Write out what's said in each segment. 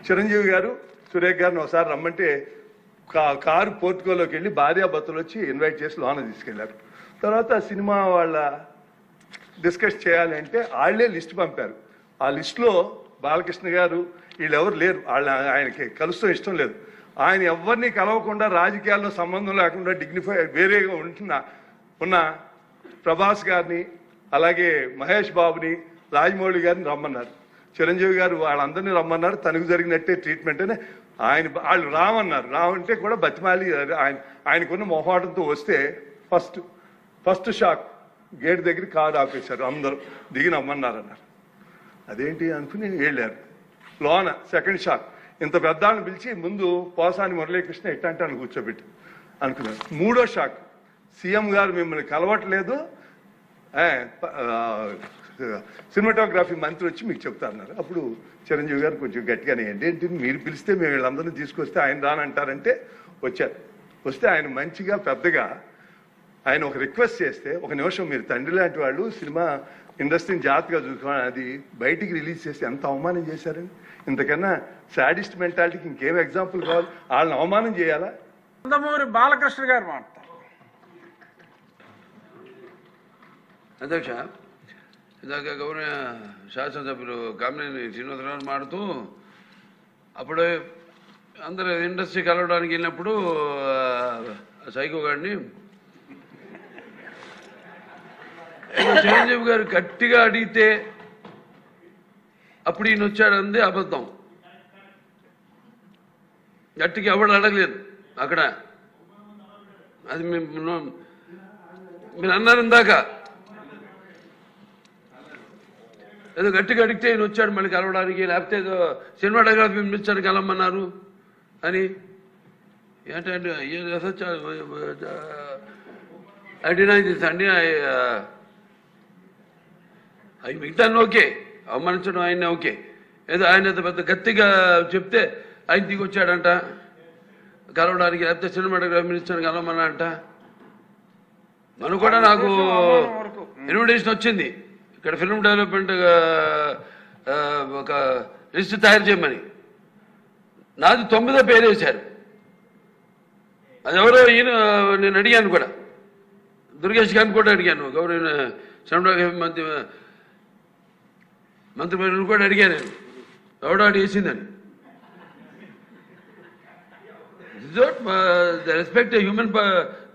చిరంజీవి గారు సురేఖ్ గారిని ఒకసారి రమ్మంటే కారు పోర్టుకోలోకి వెళ్ళి భార్యాభర్తలు వచ్చి ఇన్వైట్ చేసి లోన తీసుకెళ్లారు. తర్వాత సినిమా వాళ్ళ డిస్కస్ చేయాలి అంటే వాళ్లే లిస్ట్ పంపారు. ఆ లిస్టులో బాలకృష్ణ గారు వీళ్ళెవరు లేరు. ఆయనకి కలుస్తూ ఇష్టం లేదు. ఆయన ఎవరిని కలవకుండా రాజకీయాల్లో సంబంధం లేకుండా డిగ్నిఫై వేరేగా ఉన్న ప్రభాస్ గారిని అలాగే మహేష్ బాబుని రాజమౌళి గారిని రమ్మన్నారు. చిరంజీవి గారు వాళ్ళందరినీ రమ్మన్నారు. తనకు జరిగినట్టే ట్రీట్మెంట్ అని వాళ్ళు రామన్నారు. రామంటే కూడా బతిమాలి ఆయనకున్న మొహాటంతో వస్తే ఫస్ట్ షాక్ గేట్ దగ్గర కారు ఆపేశారు. అందరూ దిగి నమ్మన్నారన్నారు. అదేంటి అనుకుని వెళ్ళారు. లోన సెకండ్ షాక్ ఇంత పెద్దాళ్ళని పిలిచి ముందు పోసాని మురళీకృష్ణ ఎట్టంటే అని కూర్చోబెట్టి అనుకున్నారు. మూడో షాక్ సీఎం గారు మిమ్మల్ని కలవట్లేదు, సినిమాటోగ్రఫీ మంత్రి వచ్చి మీకు చెప్తారన్నారు. అప్పుడు చిరంజీవి గారు కొంచెం గట్టిగానే ఏంటి మీరు పిలిస్తే మేము వీళ్ళందరినీ తీసుకొస్తే ఆయన రానంటారంటే వచ్చారు. వస్తే ఆయన మంచిగా పెద్దగా ఆయన ఒక రిక్వెస్ట్ చేస్తే ఒక నిమిషం మీరు తండ్రి లాంటి వాళ్ళు సినిమా ఇండస్ట్రీని జాగ్రత్తగా చూసుకోవాలి, అది బయటికి రిలీజ్ చేసి ఎంత అవమానం చేశారని. ఇంతకన్నా సాడిస్ట్ మెంటాలిటీకి ఇంకేం ఎగ్జాంపుల్ కావాలి? వాళ్ళని అవమానం చేయాలా? నందమూరి బాలకృష్ణ గారు మాట్లాడతారు. అధ్యక్ష, ఇందాక గౌరవ శాసనసభ్యులు కామినేని శ్రీనివాసరావు మాడుతూ అప్పుడు అందరూ ఇండస్ట్రీ కలవడానికి వెళ్ళినప్పుడు సైకో గారిని చిరంజీవి గారు గట్టిగా అడిగితే అప్పుడు ఈయన వచ్చాడంది అబద్ధం. గట్టిగా ఎవడు అడగలేదు అక్కడ. అది మీరు అన్నారు ఇందాక, ఏదో గట్టిగా అడిగితే ఈయన వచ్చాడు మళ్ళీ కలవడానికి, లేకపోతే ఏదో సినిమాటోగ్రఫీ మినిస్టర్ కలవమన్నారు అని. ఏంటంటే ఐ డినై దిస్ అండి. అవి మిగతాన్ని ఓకే, అవమానించడం ఆయన ఓకే. ఏదో ఆయన పెద్ద గట్టిగా చెప్తే ఆయన దిగి వచ్చాడంట కలవడానికి, లేకపోతే సినిమాటోగ్రఫీ మినిస్టర్ కలవమన్నా అంట. మనం కూడా నాకు ఇన్విటేషన్ వచ్చింది ఇక్కడ ఫిల్మ్ డెవలప్మెంట్ ఒక లిస్ట్ తయారు చేయమని. నాది 9వ పేరు వేశారు. అది ఎవరో ఈయన నేను అడిగాను కూడా, దుర్గేష్ గారిని కూడా అడిగాను, గౌరవ సినిమాటోగ్రఫీ మంత్రి కూడా అడిగాను నేను, ఎవడో అడిగేసిందని. The respect a human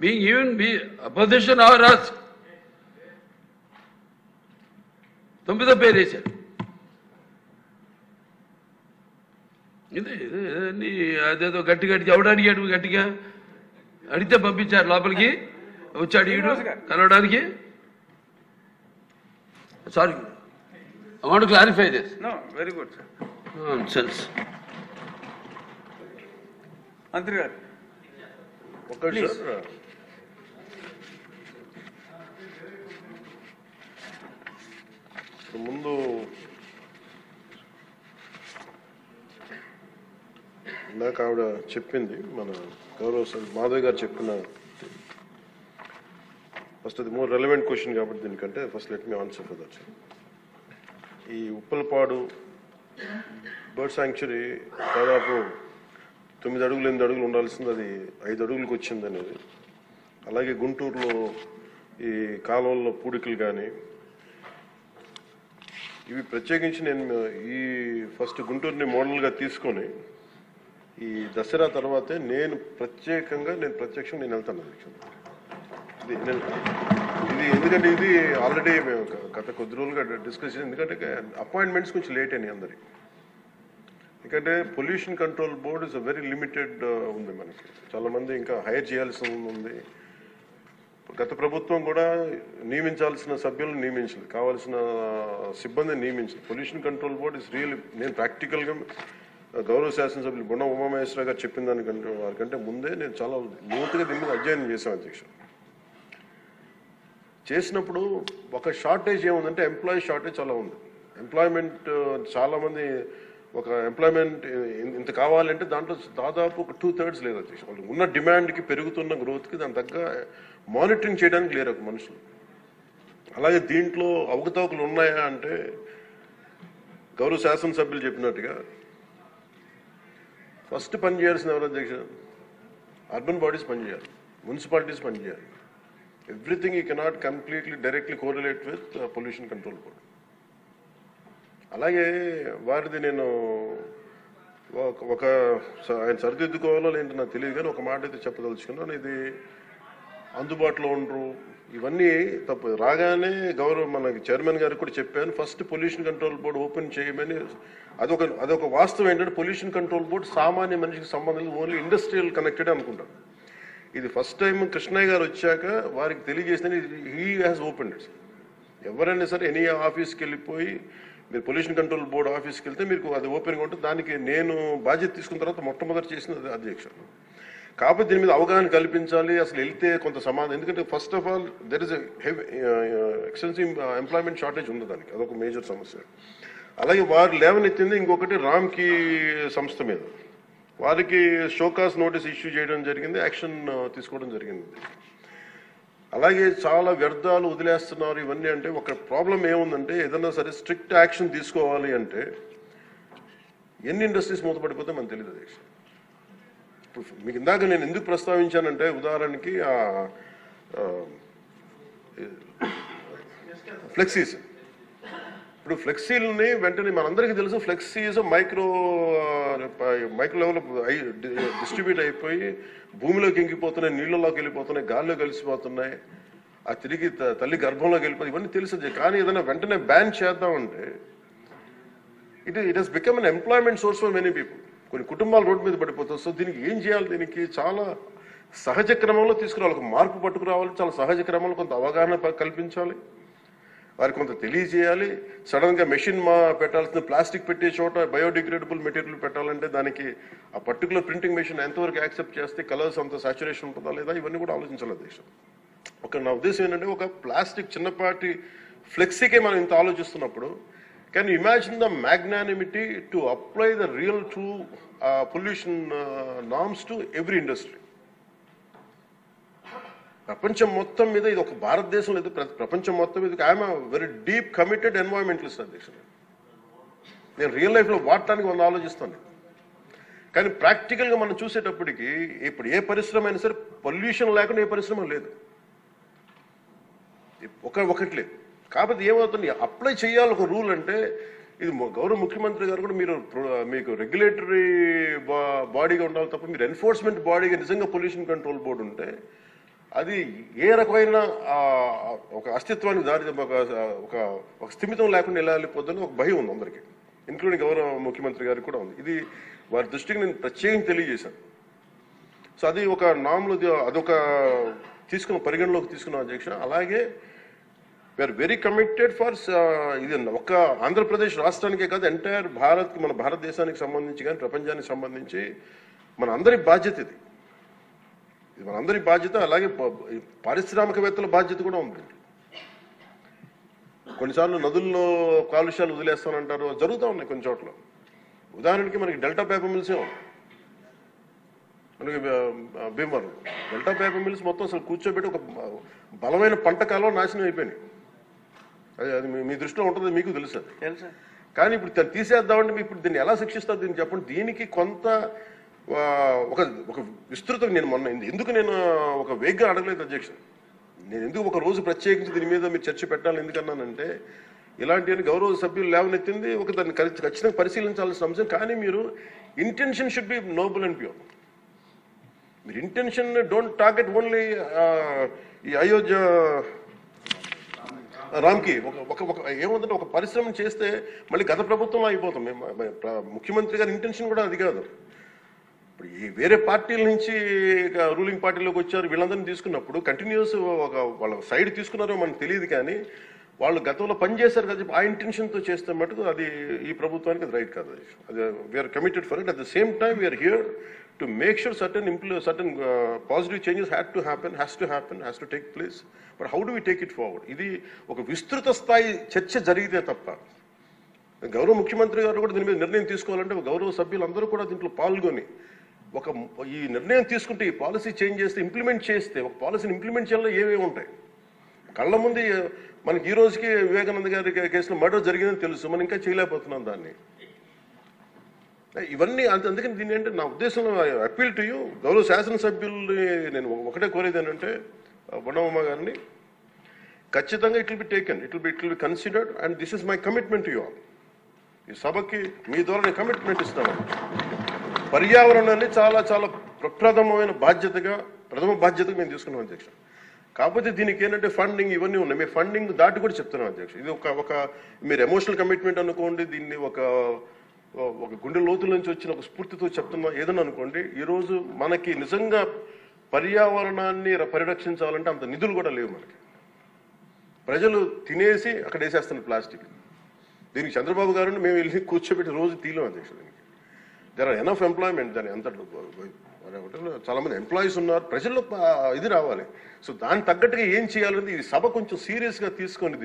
being, even be opposition or us. 9వ పేరు వేశారు. ఇది అదేదో గట్టిగా ఎవడు అడిగాడు, గట్టిగా అడిగితే పంపించారు లోపలికి. వచ్చాడు ఈడు కలవడానికి. Sorry, I want to clarify this. No, very good, sir. Nonsense. మంత్రి గారు ముందు ఇందాక ఆవిడ చెప్పింది, మన గౌరవ మాధవ్ గారు చెప్పిన ఫస్ట్ అది మోర్ రెలవెంట్ క్వశ్చన్ కాబట్టి దీనికంటే first let me answer for that. ఈ ఉప్పలపాడు బర్డ్ శాంక్చురీ దాదాపు 9 అడుగులు 8 అడుగులు ఉండాల్సింది అది 5 అడుగులకు వచ్చింది అనేది. అలాగే గుంటూరులో ఈ కాలువల్లో పూడికలు కానీ ఇవి ప్రత్యేకించి నేను ఈ ఫస్ట్ గుంటూరుని మోడల్గా తీసుకొని ఈ దసరా తర్వాతే నేను ప్రత్యక్షంగా నేను వెళ్తాను ఇది ఎందుకంటే ఇది ఆల్రెడీ మేము గత కొద్ది రోజులుగా డిస్కస్ చేసి, ఎందుకంటే అపాయింట్మెంట్స్ కొంచెం లేట్ అయినాయి అందరికి. ఎందుకంటే pollution control board is very limited ఉంది, మనకి చాలా మంది ఇంకా హైర్ చేయాల్సి ఉంది. గత ప్రభుత్వం కూడా నియమించాల్సిన సభ్యులను నియమించలేదు, కావాల్సిన సిబ్బందిని నియమించలేదు. Pollution control board is real. నేను ప్రాక్టికల్గా గౌరవ శాసనసభ్యులు బొండ ఉమామహేశ్వరరావు గారు చెప్పిన దానికంటే వారికంటే ముందే నేను చాలా లోతుగా దీని మీద అధ్యయనం చేశాను అధ్యక్ష. చేసినప్పుడు ఒక షార్టేజ్ ఏముందంటే ఎంప్లాయీ షార్టేజ్ చాలా ఉంది. ఎంప్లాయ్మెంట్ చాలా మంది ఒక ఎంప్లాయ్మెంట్ ఇంత కావాలంటే దాంట్లో దాదాపు ఒక 2/3 లేదు అధ్యక్ష. వాళ్ళు ఉన్న డిమాండ్కి పెరుగుతున్న గ్రోత్కి దాని తగ్గ మానిటరింగ్ చేయడానికి లేరు ఒక మనుషులు. అలాగే దీంట్లో అవకతవకలు ఉన్నాయా అంటే గౌరవ శాసనసభ్యులు చెప్పినట్టుగా ఫస్ట్ పని చేయాల్సిన ఎవరు అధ్యక్ష? అర్బన్ బాడీస్ పనిచేయాలి, మున్సిపాలిటీస్ పనిచేయాలి. Everything you cannot completely directly correlate with pollution control board. అలాగే వారిది నేను ఒక ఆయన సరిదిద్దుకోవాలో లేదంటే నాకు తెలియదు, కానీ ఒక మాట అయితే చెప్పదలుచుకున్నాను. ఇది అందుబాటులో ఉండరు, ఇవన్నీ తప్పు. రాగానే మనకి చైర్మన్ గారికి కూడా చెప్పాను, first pollution control board open చేయమని. అదొక వాస్తవం ఏంటంటే పొల్యూషన్ కంట్రోల్ బోర్డు సామాన్య మనిషికి సంబంధం లేదు, ఓన్లీ ఇండస్ట్రియల్ కనెక్టెడ్ అనుకుంటాను. ఇది ఫస్ట్ టైం కృష్ణయ్య గారు వచ్చాక వారికి తెలియజేసిన హీ హ్యాస్ ఓపెన్ ఇట్. ఎవరైనా సరే ఎనీ ఆఫీస్కి వెళ్ళిపోయి మీరు పొల్యూషన్ కంట్రోల్ బోర్డు ఆఫీస్కి వెళ్తే మీకు అది ఓపెన్గా ఉంటుంది. దానికి నేను బాధ్యత తీసుకున్న తర్వాత మొట్టమొదటి చేసిన అధ్యక్షుడు. కాకపోతే దీని మీద అవగాహన కల్పించాలి, అసలు వెళ్తే కొంత సమాధానం. ఎందుకంటే first of all there is extensive employment shortage ఉంది, దానికి అదొక మేజర్ సమస్య. అలాగే వారు లేవనెత్తింది ఇంకొకటి రామ్కి సంస్థ మీద, వారికి షోకాస్ నోటీస్ ఇష్యూ చేయడం జరిగింది, యాక్షన్ తీసుకోవడం జరిగింది. అలాగే చాలా వ్యర్థాలు వదిలేస్తున్నారు ఇవన్నీ. అంటే ఒక ప్రాబ్లం ఏముందంటే ఏదన్నా సరే స్ట్రిక్ట్ యాక్షన్ తీసుకోవాలి అంటే ఎన్ని ఇండస్ట్రీస్ మూతపడిపోతే మనకు తెలియదు అధ్యక్ష. ఇప్పుడు మీకు ఇందాక నేను ఎందుకు ప్రస్తావించానంటే ఉదాహరణకి ఫ్లెక్సీస్. ఇప్పుడు ఫ్లెక్సీలని వెంటనే మనందరికీ తెలుసు, ఫ్లెక్సీస్ మైక్రో లెవెల్ డిస్ట్రిబ్యూట్ అయిపోయి భూమిలోకి ఇంకిపోతున్నాయి, నీళ్ళలోకి వెళ్ళిపోతున్నాయి, గాల్లో కలిసిపోతున్నాయి, ఆ తిరిగి తల్లి గర్భంలోకి వెళ్ళిపోతుంది, ఇవన్నీ తెలుసు. కానీ ఏదైనా వెంటనే బ్యాన్ చేద్దామంటే it has become an employment source for many people. కొన్ని కుటుంబాలు రోడ్డు మీద పడిపోతాయి. సో దీనికి ఏం చేయాలి? దీనికి చాలా సహజ క్రమంలో తీసుకురావాలి, ఒక మార్పు పట్టుకురావాలి, చాలా సహజ క్రమంలో కొంత అవగాహన కల్పించాలి, వారికి కొంత తెలియజేయాలి. సడన్ గా మెషిన్ పెట్టాల్సిన ప్లాస్టిక్ పెట్టే చోట బయోడిగ్రేడబుల్ మెటీరియల్ పెట్టాలంటే దానికి ఆ పర్టికులర్ ప్రింటింగ్ మెషిన్ ఎంతవరకు యాక్సెప్ట్ చేస్తే, కలర్స్ అంత సాచురేషన్ ఉంటుందా లేదా, ఇవన్నీ కూడా ఆలోచించాలి అధ్యక్ష. నా ఉద్దేశం ఏంటంటే ఒక ప్లాస్టిక్ చిన్నపాటి ఫ్లెక్సీకే మనం ఇంత ఆలోచిస్తున్నప్పుడు, can you imagine the magnanimity to apply the real true pollution norms to every industry. ప్రపంచం మొత్తం మీద ఇది ఒక భారతదేశం లేదు, ప్రపంచం మొత్తం మీద I'm very deep committed environmentalist అధ్యక్ష. నేను రియల్ లైఫ్లో వాడటానికి ఆలోచిస్తాను. కానీ ప్రాక్టికల్గా మనం చూసేటప్పటికి ఇప్పుడు ఏ పరిశ్రమ అయినా సరే పొల్యూషన్ లేకుండా ఏ పరిశ్రమ లేదు, ఒకటి లేదు. కాకపోతే ఏమవుతుంది, అప్లై చేయాలి ఒక రూల్. అంటే ఇది గౌరవ ముఖ్యమంత్రి గారు కూడా మీకు రెగ్యులేటరీ బాడీగా ఉండాలి తప్ప మీరు ఎన్ఫోర్స్మెంట్ బాడీగా నిజంగా పొల్యూషన్ కంట్రోల్ బోర్డు ఉంటే అది ఏ రకమైన ఒక అస్తిత్వానికి దారి ఒక స్థిమితం లేకుండా ఎలా వెళ్ళిపోతుందని ఒక భయం ఉంది అందరికీ, ఇంక్లూడింగ్ గౌరవ ముఖ్యమంత్రి గారికి కూడా ఉంది. ఇది వారి దృష్టికి నేను ప్రత్యేకంగా తెలియజేశాను. సో అది ఒక నామ్లో అదొక పరిగణలోకి తీసుకున్నాం అధ్యక్ష. అలాగే వీఆర్ వెరీ కమిటెడ్ ఫర్ ఇది ఒక్క ఆంధ్రప్రదేశ్ రాష్ట్రానికే కాదు, ఎంటైర్ మన భారతదేశానికి సంబంధించి కానీ ప్రపంచానికి సంబంధించి మన అందరి బాధ్యత ఇది మనందరి బాధ్యత. అలాగే పారిశ్రామికవేత్తల బాధ్యత కూడా ఉంది. కొన్నిసార్లు నదుల్లో కాలుష్యాలు వదిలేస్తానంటారు, జరుగుతూ ఉన్నాయి కొన్ని చోట్ల. ఉదాహరణకి మనకి డెల్టా పేపర్ మిల్సే ఉంది, మనకి భీమవరం డెల్టా పేపర్ మిల్స్ మొత్తం అసలు కూర్చోబెట్టి ఒక బలమైన పంట కాలం నాశనం అయిపోయినాయి. అది మీ దృష్టిలో ఉంటుంది, మీకు తెలుసు. కానీ ఇప్పుడు తీసేద్దామంటే ఇప్పుడు దీన్ని ఎలా శిక్షిస్తారు దీన్ని చెప్పండి. దీనికి కొంత ఒక విస్తృతం నేను ఎందుకు నేను ఒక వేగ్గా అడగలేదు అధ్యక్ష. నేను ఎందుకు ఒక రోజు ప్రత్యేకించి దీని మీద మీరు చర్చ పెట్టాలని ఎందుకన్నానంటే ఇలాంటి గౌరవ సభ్యులు లేవనెత్తింది ఒక దాన్ని ఖచ్చితంగా పరిశీలించాల్సిన అంశం. కానీ మీరు intention should be Nobel and pure. మీరు ఇంటెన్షన్ డోంట్ టార్గెట్ ఓన్లీ ఈ అయోధ్య రామ్కి ఏముందంటే ఒక పరిశ్రమ చేస్తే మళ్ళీ గత ప్రభుత్వంలో అయిపోతాం. ముఖ్యమంత్రి గారి ఇంటెన్షన్ కూడా అది కాదు. ఇప్పుడు ఈ వేరే పార్టీల నుంచి రూలింగ్ పార్టీలోకి వచ్చారు, వీళ్ళందరినీ తీసుకున్నప్పుడు కంటిన్యూస్ వాళ్ళ సైడ్ తీసుకున్నారో మనకు తెలియదు, కానీ వాళ్ళు గతంలో పనిచేశారు కదా, ఆ ఇంటెన్షన్తో చేస్తే మటుకు అది ఈ ప్రభుత్వానికి అది రైట్ కాదు. అది we're committed for it. At the same time we're here to make sure certain positive changes has to take place. But how do we take it forward? ఇది ఒక విస్తృత స్థాయి చర్చ జరిగితే తప్ప, గౌరవ ముఖ్యమంత్రి గారు కూడా దీని మీద నిర్ణయం తీసుకోవాలంటే గౌరవ సభ్యులందరూ కూడా దీంట్లో పాల్గొని ఈ నిర్ణయం తీసుకుంటే, ఈ పాలసీ చేంజ్ చేస్తే, ఇంప్లిమెంట్ చేస్తే, ఒక పాలసీని ఇంప్లిమెంట్ చేయాలో ఏమేమి ఉంటాయి కళ్ళ ముందు. మనకి ఈ రోజుకి వివేకానంద గారి కేసులో మర్డర్ జరిగిందని తెలుసు, మనం ఇంకా చేయలేకపోతున్నాం దాన్ని. ఇవన్నీ అందుకని దీని అంటే నా ఉద్దేశంలో అపీల్ టు యూ, గౌరవ శాసనసభ్యుల్ని నేను ఒకటే కోరేది ఏంటంటే బొండమ్మ గారిని, ఖచ్చితంగా it will be taken, it will be considered, and this is my commitment to you all. ఈ సభకి మీ ద్వారా నేను కమిట్మెంట్ ఇస్తాను. పర్యావరణాన్ని చాలా చాలా ప్రథమ బాధ్యతగా మేము తీసుకున్నాం అధ్యక్ష. కాకపోతే దీనికి ఏంటంటే ఫండింగ్ ఇవన్నీ ఉన్నాయి. మేము ఫండింగ్ దాటి కూడా చెప్తున్నాం అధ్యక్ష. ఇది ఒక మీరు ఎమోషనల్ కమిట్మెంట్ అనుకోండి, దీన్ని ఒక గుండె లోతుల నుంచి వచ్చిన ఒక స్ఫూర్తితో చెప్తున్నా ఏదన్నా అనుకోండి. ఈరోజు మనకి నిజంగా పర్యావరణాన్ని పరిరక్షించాలంటే అంత నిధులు కూడా లేవు మనకి. ప్రజలు తినేసి అక్కడ వేసేస్తున్నారు ప్లాస్టిక్. దీనికి చంద్రబాబు గారిని మేము వెళ్ళి కూర్చోబెట్టి రోజు తీయలేం అధ్యక్ష. దీనికి దేర్ ఆర్ ఎనఫ్ ఎంప్లాయ్మెంట్. దాని అంత చాలా మంది ఎంప్లాయీస్ ఉన్నారు, ప్రజల్లో ఇది రావాలి. సో దానికి తగ్గట్టుగా ఏం చేయాలనేది ఈ సభ కొంచెం సీరియస్గా తీసుకొని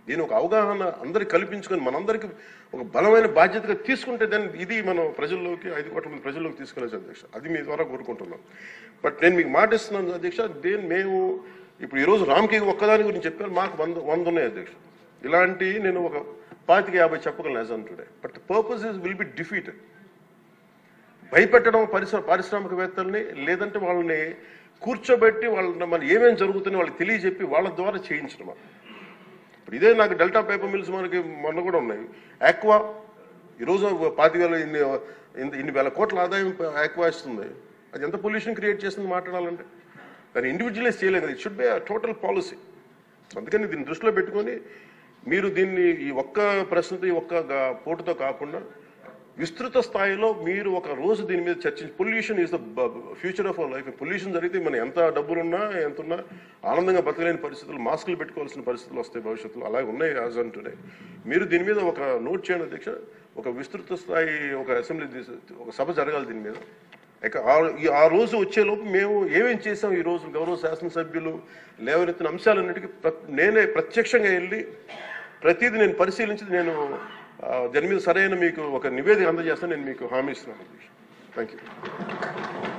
దీని ఒక అవగాహన అందరికి కల్పించుకొని మనందరికీ ఒక బలమైన బాధ్యతగా తీసుకుంటే దాన్ని ఇది మనం ప్రజల్లోకి 5 కోట్ల మంది ప్రజల్లోకి తీసుకెళ్ళచ్చు అధ్యక్ష. అది మీ ద్వారా కోరుకుంటున్నాం. బట్ నేను మీకు మాట ఇస్తున్నాను అధ్యక్ష, మేము ఇప్పుడు ఈరోజు రామ్కి ఒక్కదాని గురించి చెప్పాను, మాకు 100 ఉన్నాయి అధ్యక్ష. ఇలాంటి నేను ఒక 25-50 చెప్పగలను as on today. But the purpose will be defeated. భయపెట్టడం పారిశ్రామికవేత్తల్ని, లేదంటే వాళ్ళని కూర్చోబెట్టి వాళ్ళని మన ఏమేమి జరుగుతున్నాయి వాళ్ళకి తెలియజెప్పి వాళ్ళ ద్వారా చేయించడం. ఇప్పుడు ఇదే నాకు డెల్టా పేపర్ మిల్స్ మనకి మొన్న కూడా ఉన్నాయి. ఆక్వా ఈరోజు 25,000 ఇన్ని వేల కోట్ల ఆదాయం ఆక్వా ఇస్తుంది. అది ఎంత పొల్యూషన్ క్రియేట్ చేస్తుంది మాట్లాడాలంటే. కానీ ఇండివిజువలైజ్ చేయలేదు కదా. It should be total policy. అందుకని దీన్ని దృష్టిలో పెట్టుకొని మీరు దీన్ని ఈ ఒక్క ప్రశ్నతో ఈ ఒక్క పోటుతో కాకుండా విస్తృత స్థాయిలో మీరు ఒక రోజు దీని మీద చర్చించి, pollution is the future of our life. Pollution జరిగితే మనం ఎంత డబ్బులున్నా ఎంతున్నా ఆనందంగా బతకలేని పరిస్థితులు, మాస్కులు పెట్టుకోవాల్సిన పరిస్థితులు వస్తాయి భవిష్యత్తులో. అలాగే ఉన్నాయి యాజ్ ఆన్ టుడే. మీరు దీని మీద ఒక నోట్ చేయండి అధ్యక్ష. ఒక విస్తృత స్థాయి ఒక అసెంబ్లీ ఒక సభ జరగాలి దీని మీద. ఆ రోజు వచ్చేలోపు మేము ఏమేం చేసాం ఈ రోజు గౌరవ శాసనసభ్యులు లేవనెత్తిన అంశాలన్నిటికీ నేనే ప్రత్యక్షంగా వెళ్ళి ప్రతిదీ నేను పరిశీలించి నేను దాని మీద సరైన మీకు ఒక నివేదిక అందజేస్తాను. నేను మీకు హామీ ఇస్తున్నాను. Thank you.